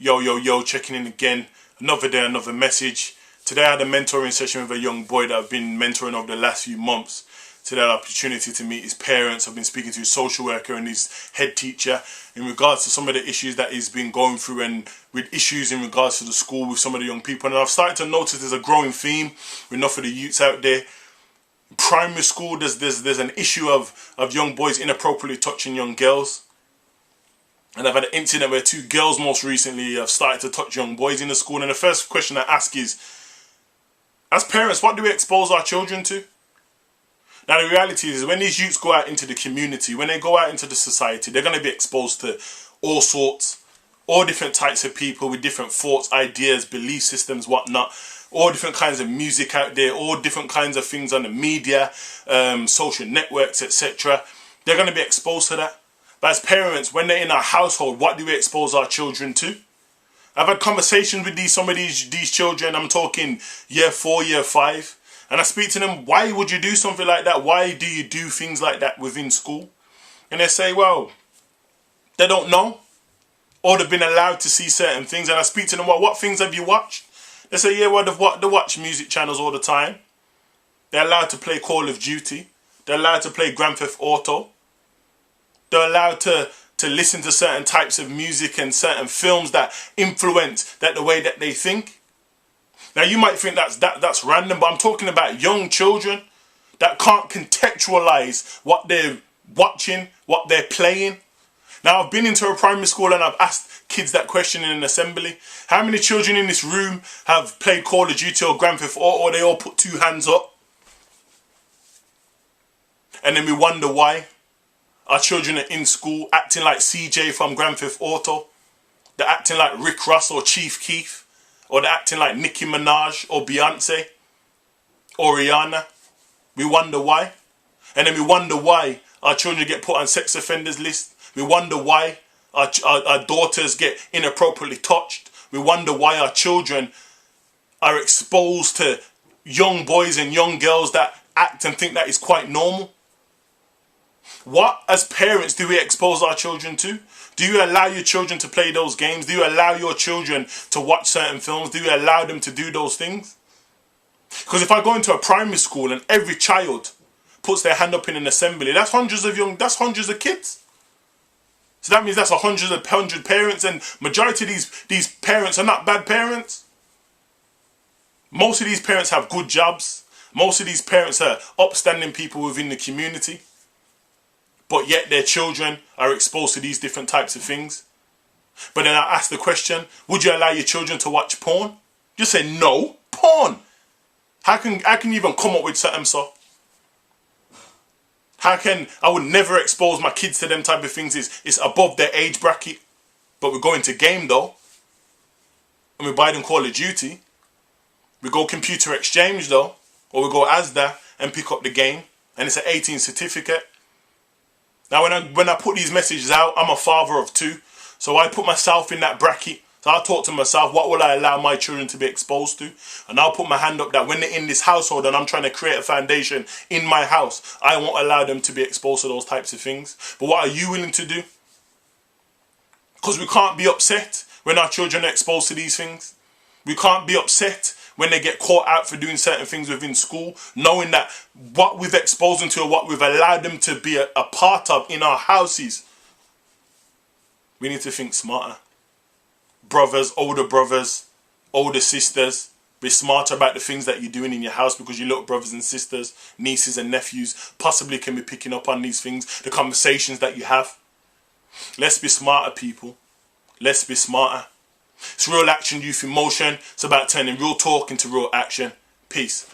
Yo, checking in again. Another day, another message. Today I had a mentoring session with a young boy that I've been mentoring over the last few months. Today I had an opportunity to meet his parents. I've been speaking to his social worker and his head teacher in regards to some of the issues that he's been going through, and with issues in regards to the school with some of the young people. And I've started to notice there's a growing theme with enough of the youths out there. Primary school, there's an issue of young boys inappropriately touching young girls. And I've had an incident where two girls most recently have started to touch young boys in the school. And the first question I ask is, as parents, what do we expose our children to? Now the reality is, when these youths go out into the community, when they go out into the society, they're going to be exposed to all sorts, all different types of people with different thoughts, ideas, belief systems, whatnot. All different kinds of music out there, all different kinds of things on the media, social networks, etc. They're going to be exposed to that. But as parents, when they're in our household, what do we expose our children to? I've had conversations with some of these children. I'm talking year 4, year 5. And I speak to them, why would you do something like that? Why do you do things like that within school? And they say, well, they don't know. Or they've been allowed to see certain things. And I speak to them, well, what things have you watched? They say, yeah, well, they watch music channels all the time. They're allowed to play Call of Duty. They're allowed to play Grand Theft Auto. They're allowed to listen to certain types of music and certain films that influence the way that they think. Now, you might think that's random, but I'm talking about young children that can't contextualize what they're watching, what they're playing. Now, I've been into a primary school and I've asked kids that question in an assembly. How many children in this room have played Call of Duty or Grand Theft Auto? Or they all put 2 hands up. And then we wonder why our children are in school acting like CJ from Grand Theft Auto. They're acting like Rick Ross or Chief Keef. Or they're acting like Nicki Minaj or Beyonce or Rihanna. We wonder why. And then we wonder why our children get put on sex offenders lists. We wonder why our daughters get inappropriately touched. We wonder why our children are exposed to young boys and young girls that act and think that is quite normal. What, as parents, do we expose our children to? Do you allow your children to play those games? Do you allow your children to watch certain films? Do you allow them to do those things? Because if I go into a primary school and every child puts their hand up in an assembly, that's hundreds of kids. So that means that's 100 parents, and majority of these parents are not bad parents. Most of these parents have good jobs. Most of these parents are upstanding people within the community. But yet their children are exposed to these different types of things. But then I ask the question, would you allow your children to watch porn? You say, no, porn. How can you even come up with something so? I would never expose my kids to them type of things. It's above their age bracket. But we go into game though. And we buy them Call of Duty. We go computer exchange though. Or we go Asda and pick up the game. And it's an 18 certificate. Now when I put these messages out, I'm a father of 2. So I put myself in that bracket. So I talk to myself, what will I allow my children to be exposed to? And I'll put my hand up that when they're in this household and I'm trying to create a foundation in my house, I won't allow them to be exposed to those types of things. But what are you willing to do? Because we can't be upset when our children are exposed to these things. We can't be upset when they get caught out for doing certain things within school, knowing that what we've exposed them to or what we've allowed them to be a part of in our houses. We need to think smarter. Brothers, older sisters, be smarter about the things that you're doing in your house, because your little brothers and sisters, nieces and nephews possibly can be picking up on these things, the conversations that you have. Let's be smarter, people. Let's be smarter. It's Real Action Youth in Motion. It's about turning real talk into real action. Peace.